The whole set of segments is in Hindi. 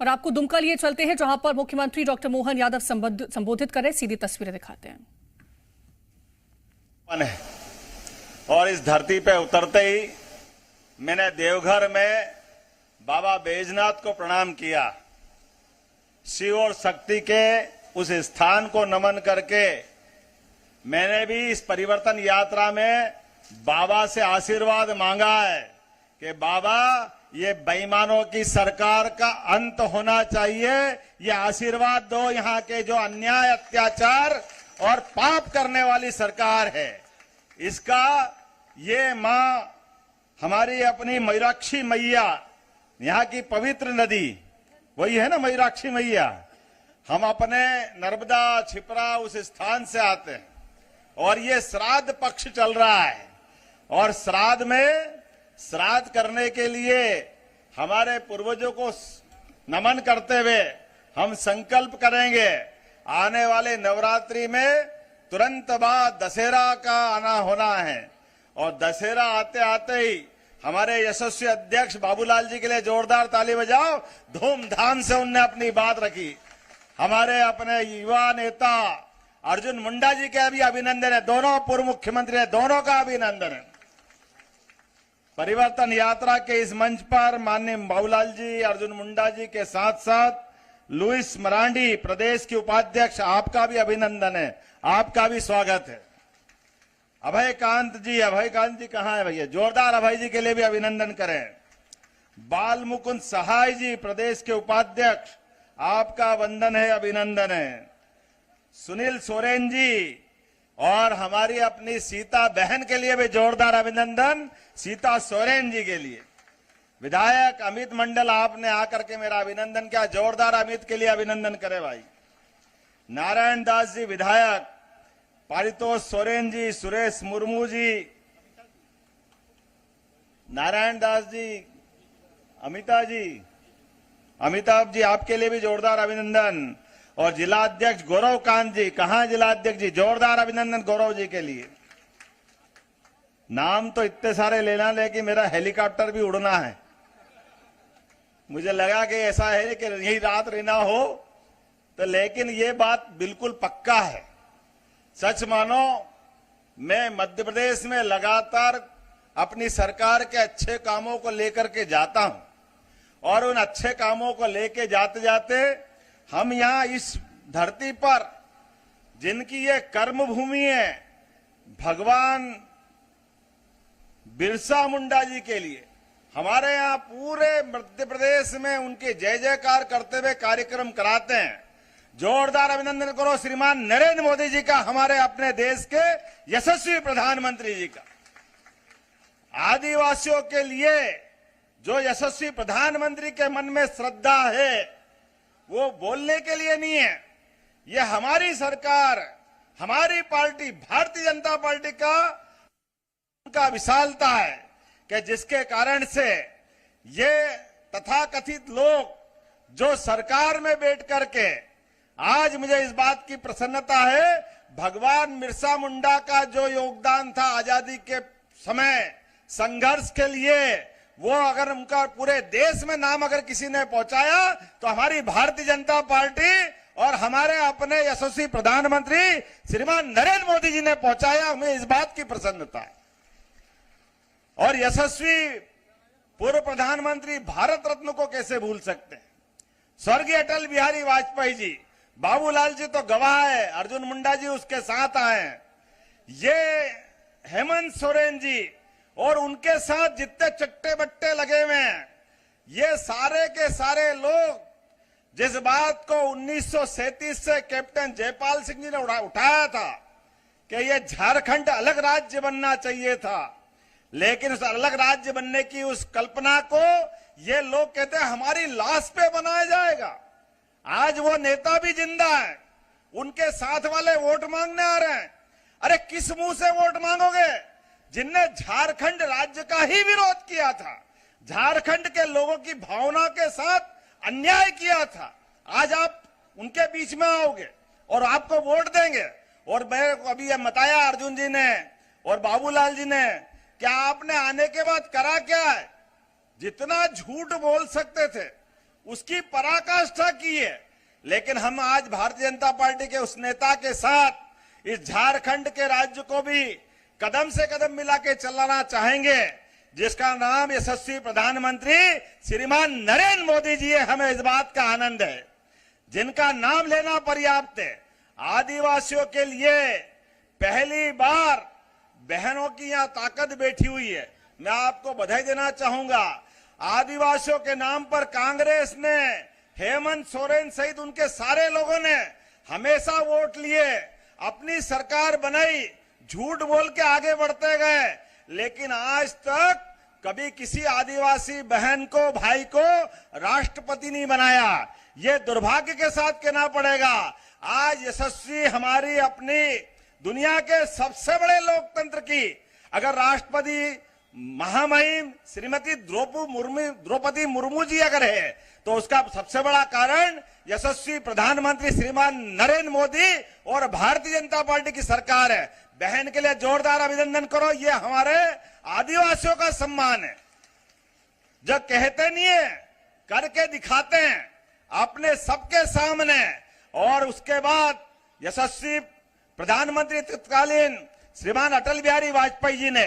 और आपको दुमका लिए चलते हैं जहां पर मुख्यमंत्री डॉक्टर मोहन यादव संबोधित कर रहे, सीधी तस्वीरें दिखाते हैं। और इस धरती पे उतरते ही मैंने देवघर में बाबा बैजनाथ को प्रणाम किया। शिव और शक्ति के उस स्थान को नमन करके मैंने भी इस परिवर्तन यात्रा में बाबा से आशीर्वाद मांगा है कि बाबा ये बेईमानों की सरकार का अंत होना चाहिए। ये आशीर्वाद दो, यहाँ के जो अन्याय अत्याचार और पाप करने वाली सरकार है इसका ये माँ हमारी अपनी मयूराक्षी मैया, यहाँ की पवित्र नदी वही है ना मयूराक्षी मैया। हम अपने नर्मदा छिपरा उस स्थान से आते हैं और ये श्राद्ध पक्ष चल रहा है और श्राद्ध में श्राद्ध करने के लिए हमारे पूर्वजों को नमन करते हुए हम संकल्प करेंगे आने वाले नवरात्रि में तुरंत बाद दशहरा का आना होना है और दशहरा आते आते ही हमारे यशस्वी अध्यक्ष बाबूलाल जी के लिए जोरदार ताली बजाओ। धूमधाम से उनने अपनी बात रखी। हमारे अपने युवा नेता अर्जुन मुंडा जी के भी अभिनंदन है, दोनों पूर्व मुख्यमंत्री है, दोनों का अभिनंदन है। परिवर्तन यात्रा के इस मंच पर माननीय बाबूलाल जी, अर्जुन मुंडा जी के साथ साथ लुइस मरांडी प्रदेश के उपाध्यक्ष, आपका भी अभिनंदन है, आपका भी स्वागत है। अभयकांत जी कहाँ है भैया? जोरदार अभय जी के लिए भी अभिनंदन करें। बाल मुकुंद सहाय जी प्रदेश के उपाध्यक्ष, आपका वंदन है, अभिनंदन है। सुनील सोरेन जी और हमारी अपनी सीता बहन के लिए भी जोरदार अभिनंदन, सीता सोरेन जी के लिए। विधायक अमित मंडल, आपने आकर के मेरा अभिनंदन किया, जोरदार अमित के लिए अभिनंदन करे भाई। नारायण दास जी विधायक, पारितोष सोरेन जी, सुरेश मुर्मू जी, नारायण दास जी, अमिताभ जी आपके लिए भी जोरदार अभिनंदन। और जिला अध्यक्ष गौरव कांत जी, कहां जिला अध्यक्ष जी? जोरदार अभिनंदन गौरव जी के लिए। नाम तो इतने सारे लेना लेकिन मेरा हेलीकॉप्टर भी उड़ना है। मुझे लगा कि ऐसा है कि यही रात रहना हो तो, लेकिन ये बात बिल्कुल पक्का है। सच मानो मैं मध्य प्रदेश में लगातार अपनी सरकार के अच्छे कामों को लेकर के जाता हूं और उन अच्छे कामों को लेके जाते जाते हम यहां इस धरती पर जिनकी ये कर्म भूमि है भगवान बिरसा मुंडा जी के लिए, हमारे यहां पूरे मध्य प्रदेश में उनके जय जयकार करते हुए कार्यक्रम कराते हैं। जोरदार अभिनंदन करो श्रीमान नरेंद्र मोदी जी का, हमारे अपने देश के यशस्वी प्रधानमंत्री जी का। आदिवासियों के लिए जो यशस्वी प्रधानमंत्री के मन में श्रद्धा है वो बोलने के लिए नहीं है। ये हमारी सरकार, हमारी पार्टी भारतीय जनता पार्टी का विशालता है कि जिसके कारण से ये तथाकथित लोग जो सरकार में बैठ करके, आज मुझे इस बात की प्रसन्नता है भगवान बिरसा मुंडा का जो योगदान था आजादी के समय संघर्ष के लिए, वो अगर उनका पूरे देश में नाम अगर किसी ने पहुंचाया तो हमारी भारतीय जनता पार्टी और हमारे अपने यशस्वी प्रधानमंत्री श्रीमान नरेंद्र मोदी जी ने पहुंचाया। हमें इस बात की प्रसन्नता है। और यशस्वी पूर्व प्रधानमंत्री भारत रत्न को कैसे भूल सकते हैं? स्वर्गीय अटल बिहारी वाजपेयी जी, बाबूलाल जी तो गवाह है, अर्जुन मुंडा जी उसके साथ आए हैं, ये हेमंत सोरेन जी और उनके साथ जितने चट्टे बट्टे लगे हुए हैं, ये सारे के सारे लोग जिस बात को 1937 से कैप्टन जयपाल सिंह जी ने उठाया था कि ये झारखंड अलग राज्य बनना चाहिए था, लेकिन उस अलग राज्य बनने की उस कल्पना को ये लोग कहते हैं हमारी लाश पे बनाया जाएगा। आज वो नेता भी जिंदा है, उनके साथ वाले वोट मांगने आ रहे हैं। अरे किस मुंह से वोट मांगोगे जिनने झारखंड राज्य का ही विरोध किया था, झारखंड के लोगों की भावना के साथ अन्याय किया था। आज आप उनके बीच में आओगे और आपको वोट देंगे। और मैं अभी बताया अर्जुन जी ने और बाबूलाल जी ने, क्या आपने आने के बाद करा क्या है? जितना झूठ बोल सकते थे उसकी पराकाष्ठा की है। लेकिन हम आज भारतीय जनता पार्टी के उस नेता के साथ इस झारखंड के राज्य को भी कदम से कदम मिला के चलाना चाहेंगे, जिसका नाम यशस्वी प्रधानमंत्री श्रीमान नरेंद्र मोदी जी है। हमें इस बात का आनंद है, जिनका नाम लेना पर्याप्त है। आदिवासियों के लिए पहली बार बहनों की यहां ताकत बैठी हुई है। मैं आपको बधाई देना चाहूंगा। आदिवासियों के नाम पर कांग्रेस ने, हेमंत सोरेन सहित उनके सारे लोगों ने हमेशा वोट लिए, अपनी सरकार बनाई, झूठ बोल के आगे बढ़ते गए, लेकिन आज तक कभी किसी आदिवासी बहन को, भाई को राष्ट्रपति नहीं बनाया। ये दुर्भाग्य के साथ कहना पड़ेगा। आज यशस्वी हमारी अपनी दुनिया के सबसे बड़े लोकतंत्र की अगर राष्ट्रपति महामहिम श्रीमती द्रौपदी मुर्मू जी अगर है, तो उसका सबसे बड़ा कारण यशस्वी प्रधानमंत्री श्रीमान नरेंद्र मोदी और भारतीय जनता पार्टी की सरकार है। बहन के लिए जोरदार अभिनंदन करो। ये हमारे आदिवासियों का सम्मान है। जो कहते नहीं है, करके दिखाते हैं अपने सबके सामने। और उसके बाद यशस्वी प्रधानमंत्री तत्कालीन श्रीमान अटल बिहारी वाजपेयी जी ने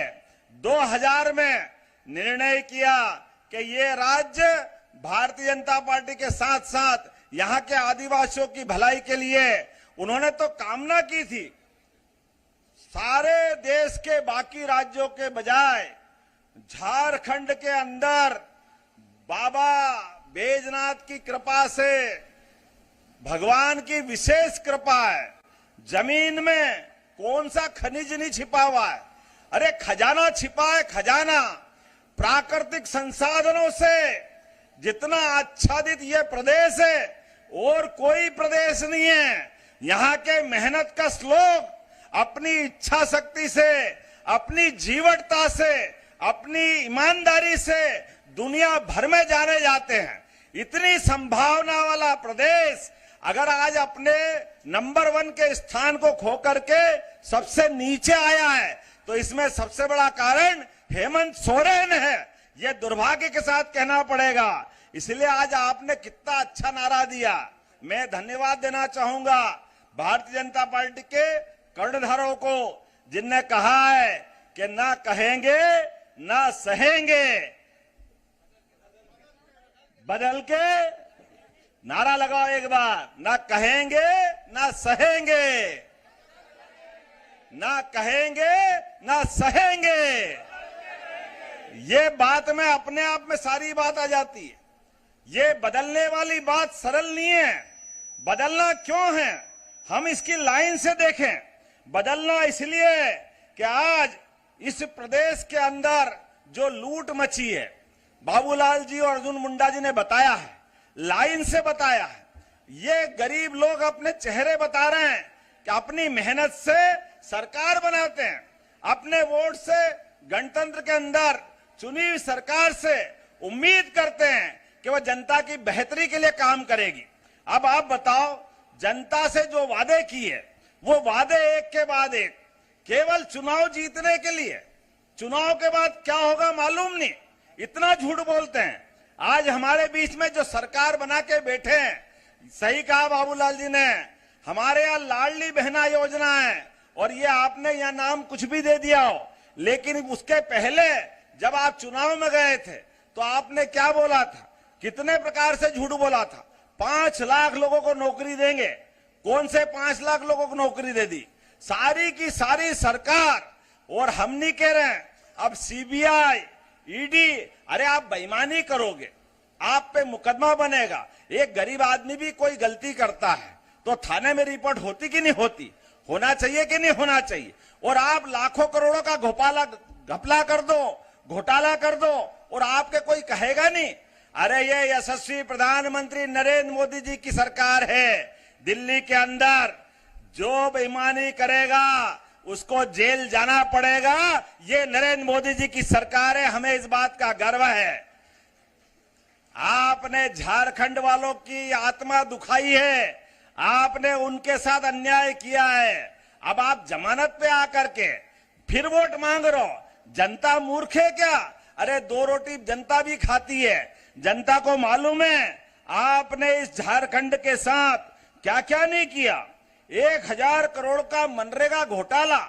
2000 में निर्णय किया कि ये राज्य भारतीय जनता पार्टी के साथ साथ यहाँ के आदिवासियों की भलाई के लिए उन्होंने तो कामना की थी। सारे देश के बाकी राज्यों के बजाय झारखंड के अंदर बाबा बैजनाथ की कृपा से, भगवान की विशेष कृपा है। जमीन में कौन सा खनिज नहीं छिपा हुआ है? अरे खजाना छिपा है, खजाना। प्राकृतिक संसाधनों से जितना आच्छादित ये प्रदेश है और कोई प्रदेश नहीं है। यहाँ के मेहनत का श्लोक अपनी इच्छा शक्ति से, अपनी जीवटता से, अपनी ईमानदारी से दुनिया भर में जाने जाते हैं। इतनी संभावना वाला प्रदेश अगर आज अपने नंबर 1 के स्थान को खो करके सबसे नीचे आया है, तो इसमें सबसे बड़ा कारण हेमंत सोरेन है। यह दुर्भाग्य के साथ कहना पड़ेगा। इसलिए आज आपने कितना अच्छा नारा दिया। मैं धन्यवाद देना चाहूंगा भारतीय जनता पार्टी के कर्णधारों को, जिनने कहा है कि ना कहेंगे ना सहेंगे, बदल के नारा लगाओ एक बार, ना कहेंगे ना सहेंगे, ना कहेंगे ना सहेंगे। ये बात में अपने आप में सारी बात आ जाती है। ये बदलने वाली बात सरल नहीं है। बदलना क्यों है, हम इसकी लाइन से देखें। बदलना इसलिए कि आज इस प्रदेश के अंदर जो लूट मची है, बाबूलाल जी और अर्जुन मुंडा जी ने बताया है, लाइन से बताया है। ये गरीब लोग अपने चेहरे बता रहे हैं कि अपनी मेहनत से सरकार बनाते हैं, अपने वोट से गणतंत्र के अंदर चुनी हुई सरकार से उम्मीद करते हैं कि वह जनता की बेहतरी के लिए काम करेगी। अब आप बताओ, जनता से जो वादे किए वो वादे एक के बाद एक, केवल चुनाव जीतने के लिए। चुनाव के बाद क्या होगा मालूम नहीं, इतना झूठ बोलते हैं। आज हमारे बीच में जो सरकार बना के बैठे हैं, सही कहा बाबूलाल जी ने, हमारे यहाँ लाडली बहना योजना है और ये आपने यहाँ नाम कुछ भी दे दिया हो, लेकिन उसके पहले जब आप चुनाव में गए थे तो आपने क्या बोला था, कितने प्रकार से झूठ बोला था। 5 लाख लोगों को नौकरी देंगे। कौन से 5 लाख लोगों को नौकरी दे दी? सारी की सारी सरकार। और हम नहीं कह रहे हैं अब सीबीआई, ईडी, अरे आप बेईमानी करोगे, आप पे मुकदमा बनेगा। एक गरीब आदमी भी कोई गलती करता है तो थाने में रिपोर्ट होती कि नहीं होती? होना चाहिए कि नहीं होना चाहिए? और आप लाखों करोड़ों का घपला कर दो, घोटाला कर दो और आपके कोई कहेगा नहीं। अरे ये यशस्वी प्रधानमंत्री नरेंद्र मोदी जी की सरकार है। दिल्ली के अंदर जो बेईमानी करेगा उसको जेल जाना पड़ेगा। ये नरेंद्र मोदी जी की सरकार है, हमें इस बात का गर्व है। आपने झारखंड वालों की आत्मा दुखाई है, आपने उनके साथ अन्याय किया है। अब आप जमानत पे आकर के फिर वोट मांग रहे हो। जनता मूर्ख है क्या? अरे 2 रोटी जनता भी खाती है। जनता को मालूम है आपने इस झारखंड के साथ क्या क्या नहीं किया। 1000 करोड़ का मनरेगा घोटाला,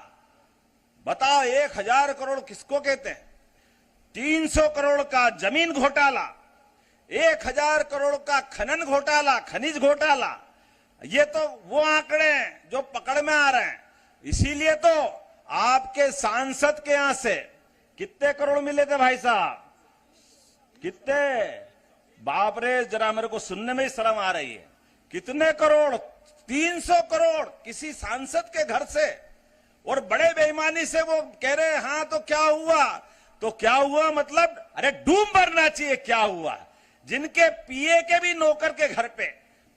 बताओ 1000 करोड़ किसको कहते हैं। 300 करोड़ का जमीन घोटाला, 1000 करोड़ का खनन घोटाला, खनिज घोटाला। ये तो वो आंकड़े हैं जो पकड़ में आ रहे हैं। इसीलिए तो आपके सांसद के यहां से कितने करोड़ मिले थे भाई साहब, कितने? बाप रे, जरा मेरे को सुनने में ही शर्म आ रही है। कितने करोड़? 300 करोड़ किसी सांसद के घर से। और बड़े बेईमानी से वो कह रहे हैं हाँ तो क्या हुआ, तो क्या हुआ मतलब, अरे डूब मरना चाहिए क्या हुआ। जिनके पीए के भी नौकर के घर पे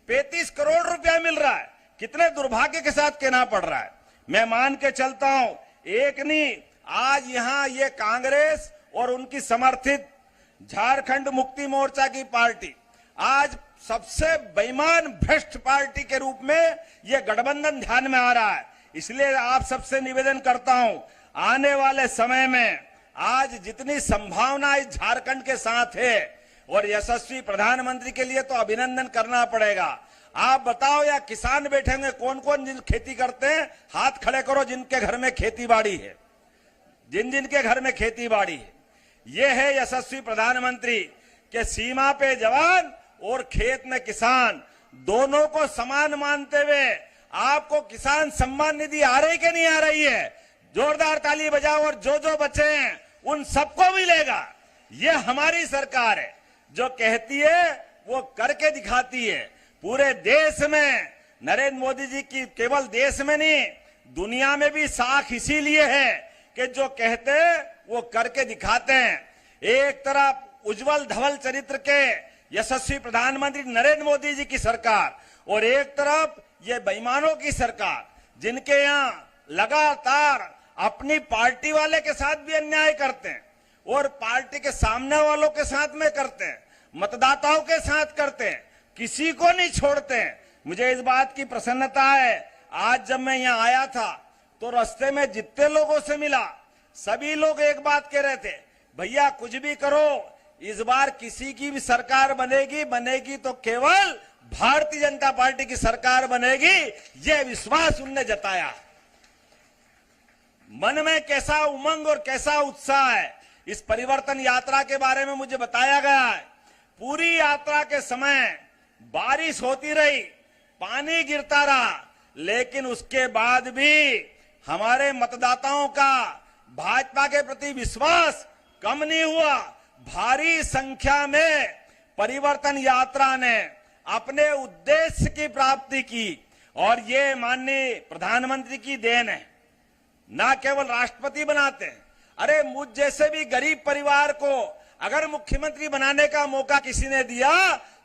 35 करोड़ रुपया मिल रहा है, कितने दुर्भाग्य के साथ कहना पड़ रहा है। मैं मान के चलता हूं, एक नहीं, आज यहां ये कांग्रेस और उनकी समर्थित झारखंड मुक्ति मोर्चा की पार्टी आज सबसे बेईमान भ्रष्ट पार्टी के रूप में ये गठबंधन ध्यान में आ रहा है। इसलिए आप सबसे निवेदन करता हूं, आने वाले समय में आज जितनी संभावना इस झारखंड के साथ है, और यशस्वी प्रधानमंत्री के लिए तो अभिनंदन करना पड़ेगा। आप बताओ, या किसान बैठेंगे, कौन कौन जिन खेती करते हैं, हाथ खड़े करो जिनके घर में खेती बाड़ी है, जिन जिन के घर में खेती बाड़ी है। ये है यशस्वी प्रधानमंत्री के सीमा पे जवान और खेत में किसान, दोनों को समान मानते हुए आपको किसान सम्मान निधि आ रही कि नहीं आ रही है? जोरदार ताली बजाओ, और जो जो बचे हैं उन सबको मिलेगा। ये हमारी सरकार है जो कहती है वो करके दिखाती है। पूरे देश में नरेंद्र मोदी जी की, केवल देश में नहीं दुनिया में भी साख इसीलिए है कि जो कहते हैं वो करके दिखाते हैं। एक तरफ उज्जवल धवल चरित्र के यशस्वी प्रधानमंत्री नरेंद्र मोदी जी की सरकार, और एक तरफ ये बेईमानों की सरकार, जिनके यहाँ लगातार अपनी पार्टी वाले के साथ भी अन्याय करते हैं और पार्टी के सामने वालों के साथ में करते हैं, मतदाताओं के साथ करते हैं, किसी को नहीं छोड़ते हैं। मुझे इस बात की प्रसन्नता है, आज जब मैं यहाँ आया था तो रास्ते में जितने लोगों से मिला, सभी लोग एक बात कह रहे थे, भैया कुछ भी करो, इस बार किसी की भी सरकार बनेगी तो केवल भारतीय जनता पार्टी की सरकार बनेगी। यह विश्वास उनने जताया। मन में कैसा उमंग और कैसा उत्साह है। इस परिवर्तन यात्रा के बारे में मुझे बताया गया है, पूरी यात्रा के समय बारिश होती रही, पानी गिरता रहा, लेकिन उसके बाद भी हमारे मतदाताओं का भाजपा के प्रति विश्वास कम नहीं हुआ। भारी संख्या में परिवर्तन यात्रा ने अपने उद्देश्य की प्राप्ति की, और ये माननीय प्रधानमंत्री की देन है। ना केवल राष्ट्रपति बनाते हैं, अरे मुझ जैसे भी गरीब परिवार को अगर मुख्यमंत्री बनाने का मौका किसी ने दिया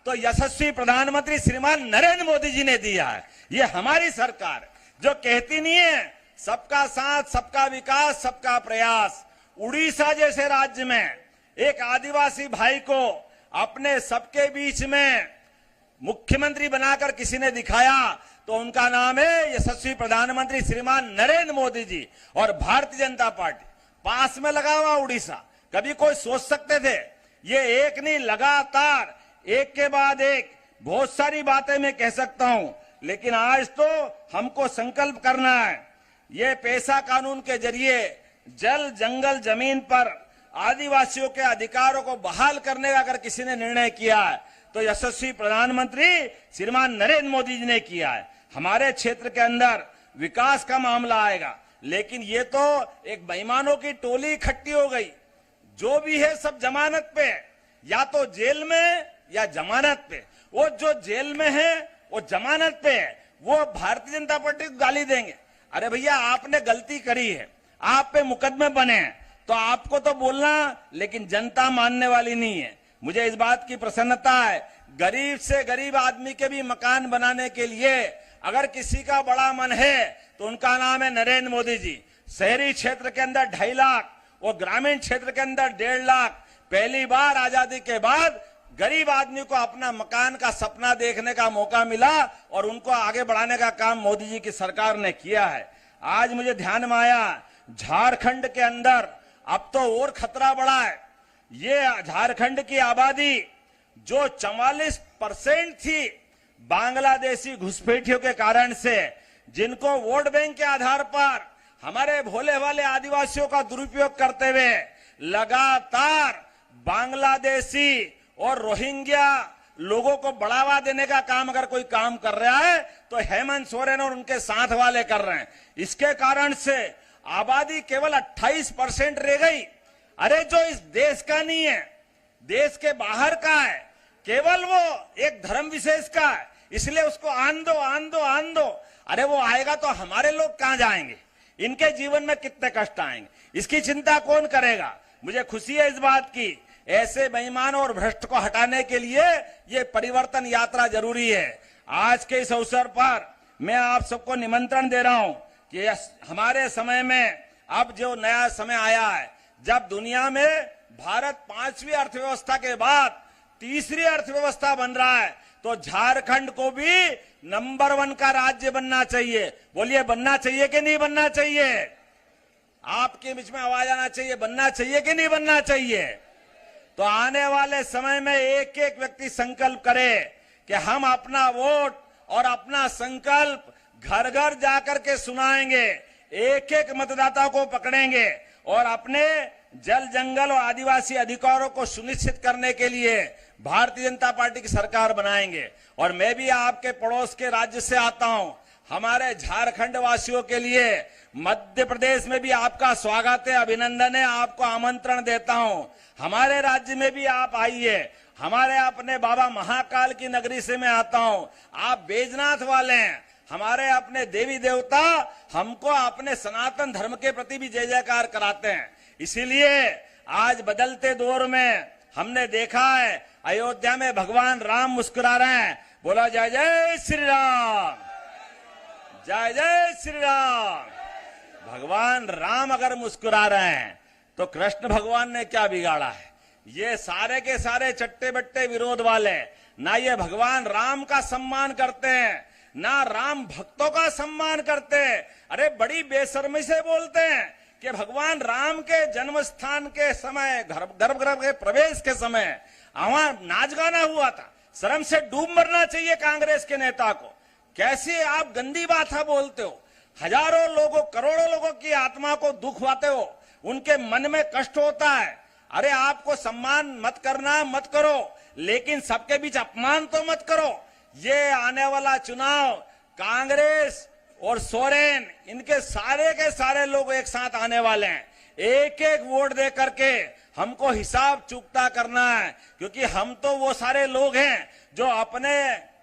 तो यशस्वी प्रधानमंत्री श्रीमान नरेंद्र मोदी जी ने दिया है। ये हमारी सरकार जो कहती नहीं है सबका साथ, सबका विकास, सबका प्रयास। उड़ीसा जैसे राज्य में एक आदिवासी भाई को अपने सबके बीच में मुख्यमंत्री बनाकर किसी ने दिखाया तो उनका नाम है यशस्वी प्रधानमंत्री श्रीमान नरेंद्र मोदी जी और भारतीय जनता पार्टी। पास में लगा हुआ उड़ीसा, कभी कोई सोच सकते थे? ये एक नहीं, लगातार एक के बाद एक बहुत सारी बातें मैं कह सकता हूं, लेकिन आज तो हमको संकल्प करना है। ये पैसा कानून के जरिए जल, जंगल, जमीन पर आदिवासियों के अधिकारों को बहाल करने का अगर किसी ने निर्णय किया है तो यशस्वी प्रधानमंत्री श्रीमान नरेंद्र मोदी जी ने किया है। हमारे क्षेत्र के अंदर विकास का मामला आएगा, लेकिन ये तो एक बेईमानों की टोली इकट्ठी हो गई। जो भी है सब जमानत पे, या तो जेल में या जमानत पे। वो जो जेल में है वो जमानत पे है, वो भारतीय जनता पार्टी को गाली देंगे। अरे भैया, आपने गलती करी है, आप पे मुकदमे बने हैं तो आपको तो बोलना, लेकिन जनता मानने वाली नहीं है। मुझे इस बात की प्रसन्नता है, गरीब से गरीब आदमी के भी मकान बनाने के लिए अगर किसी का बड़ा मन है तो उनका नाम है नरेंद्र मोदी जी। शहरी क्षेत्र के अंदर 2.5 लाख और ग्रामीण क्षेत्र के अंदर 1.5 लाख। पहली बार आजादी के बाद गरीब आदमी को अपना मकान का सपना देखने का मौका मिला और उनको आगे बढ़ाने का काम मोदी जी की सरकार ने किया है। आज मुझे ध्यान में आया, झारखंड के अंदर अब तो और खतरा बढ़ा है। ये झारखंड की आबादी जो 44% थी बांग्लादेशी घुसपैठियों के कारण से, जिनको वोट बैंक के आधार पर हमारे भोले वाले आदिवासियों का दुरुपयोग करते हुए लगातार बांग्लादेशी और रोहिंग्या लोगों को बढ़ावा देने का काम अगर कोई काम कर रहा है तो हेमंत सोरेन और उनके साथ वाले कर रहे हैं। इसके कारण से आबादी केवल 28% रह गई। अरे जो इस देश का नहीं है, देश के बाहर का है, केवल वो एक धर्म विशेष का है, इसलिए उसको आन दो आन दो आन दो। अरे वो आएगा तो हमारे लोग कहां जाएंगे? इनके जीवन में कितने कष्ट आएंगे? इसकी चिंता कौन करेगा? मुझे खुशी है इस बात की, ऐसे बेईमान और भ्रष्ट को हटाने के लिए ये परिवर्तन यात्रा जरूरी है। आज के इस अवसर पर मैं आप सबको निमंत्रण दे रहा हूं कि हमारे समय में अब जो नया समय आया है, जब दुनिया में भारत 5वीं अर्थव्यवस्था के बाद तीसरी अर्थव्यवस्था बन रहा है, तो झारखंड को भी नंबर 1 का राज्य बनना चाहिए। बोलिए, बनना चाहिए कि नहीं बनना चाहिए? आपके बीच में आवाज आना चाहिए, बनना चाहिए कि नहीं बनना चाहिए? तो आने वाले समय में एक एक व्यक्ति संकल्प करे कि हम अपना वोट और अपना संकल्प घर घर जाकर के सुनाएंगे, एक एक मतदाता को पकड़ेंगे और अपने जल जंगल और आदिवासी अधिकारों को सुनिश्चित करने के लिए भारतीय जनता पार्टी की सरकार बनाएंगे। और मैं भी आपके पड़ोस के राज्य से आता हूं, हमारे झारखंड वासियों के लिए मध्य प्रदेश में भी आपका स्वागत है, अभिनंदन है, आपको आमंत्रण देता हूं। हमारे राज्य में भी आप आइए। हमारे अपने बाबा महाकाल की नगरी से मैं आता हूं, आप बैजनाथ वाले हैं, हमारे अपने देवी देवता हमको अपने सनातन धर्म के प्रति भी जय जयकार कराते हैं। इसीलिए आज बदलते दौर में हमने देखा है, अयोध्या में भगवान राम मुस्कुरा रहे हैं। बोला जय जय श्री राम, जय जय श्री राम। भगवान राम अगर मुस्कुरा रहे हैं तो कृष्ण भगवान ने क्या बिगाड़ा है? ये सारे के सारे चट्टे बट्टे विरोध वाले ना ये भगवान राम का सम्मान करते हैं, ना राम भक्तों का सम्मान करते हैं। अरे बड़ी बेशर्मी से बोलते हैं कि भगवान राम के जन्म स्थान के समय, गर्भगृह के प्रवेश के समय वहां नाच गाना हुआ था। शर्म से डूब मरना चाहिए कांग्रेस के नेता को। कैसे आप गंदी बात बोलते हो? हजारों लोगों, करोड़ों लोगों की आत्मा को दुख आते हो, उनके मन में कष्ट होता है। अरे आपको सम्मान मत करना मत करो, लेकिन सबके बीच अपमान तो मत करो। ये आने वाला चुनाव कांग्रेस और सोरेन, इनके सारे के सारे लोग एक साथ आने वाले हैं। एक एक वोट दे करके हमको हिसाब चुकता करना है, क्योंकि हम तो वो सारे लोग हैं जो अपने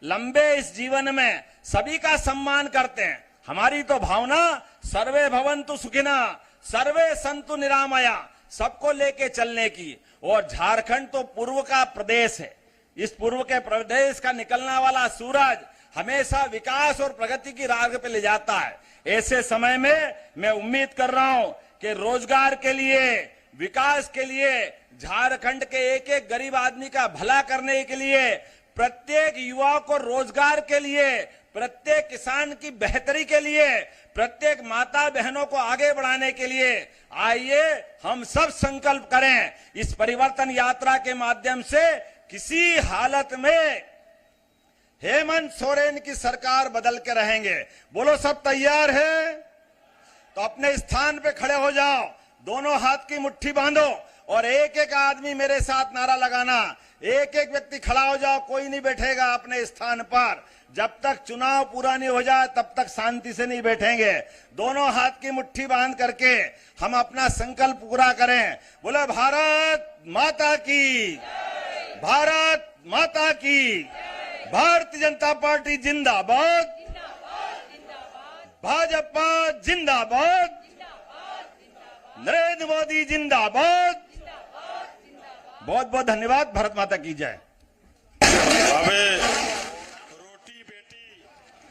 लंबे इस जीवन में सभी का सम्मान करते हैं। हमारी तो भावना सर्वे भवन्तु सुखिना, सर्वे संतु निरामया, सबको लेके चलने की। और झारखंड तो पूर्व का प्रदेश है, इस पूर्व के प्रदेश का निकलना वाला सूरज हमेशा विकास और प्रगति की राह पे ले जाता है। ऐसे समय में मैं उम्मीद कर रहा हूं कि रोजगार के लिए, विकास के लिए, झारखंड के एक एक गरीब आदमी का भला करने के लिए, प्रत्येक युवा को रोजगार के लिए, प्रत्येक किसान की बेहतरी के लिए, प्रत्येक माता बहनों को आगे बढ़ाने के लिए आइए हम सब संकल्प करें। इस परिवर्तन यात्रा के माध्यम से किसी हालत में हेमंत सोरेन की सरकार बदल के रहेंगे। बोलो, सब तैयार है? तो अपने स्थान पे खड़े हो जाओ, दोनों हाथ की मुट्ठी बांधो और एक एक आदमी मेरे साथ नारा लगाना। एक एक व्यक्ति खड़ा हो जाओ, कोई नहीं बैठेगा अपने स्थान पर। जब तक चुनाव पूरा नहीं हो जाए तब तक शांति से नहीं बैठेंगे। दोनों हाथ की मुट्ठी बांध करके हम अपना संकल्प पूरा करें। बोले, भारत माता की, भारत माता की, भारतीय जनता पार्टी जिंदाबाद, भाजपा जिंदाबाद, नरेंद्र मोदी जिंदाबाद। बहुत बहुत धन्यवाद। भारत माता की जय। रोटी बेटी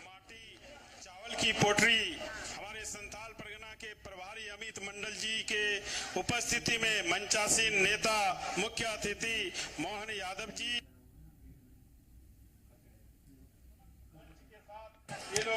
माटी चावल की पोटरी हमारे संथाल परगना के प्रभारी अमित मंडल जी के उपस्थिति में मंचासीन नेता मुख्य अतिथि मोहन यादव जी, ये लोग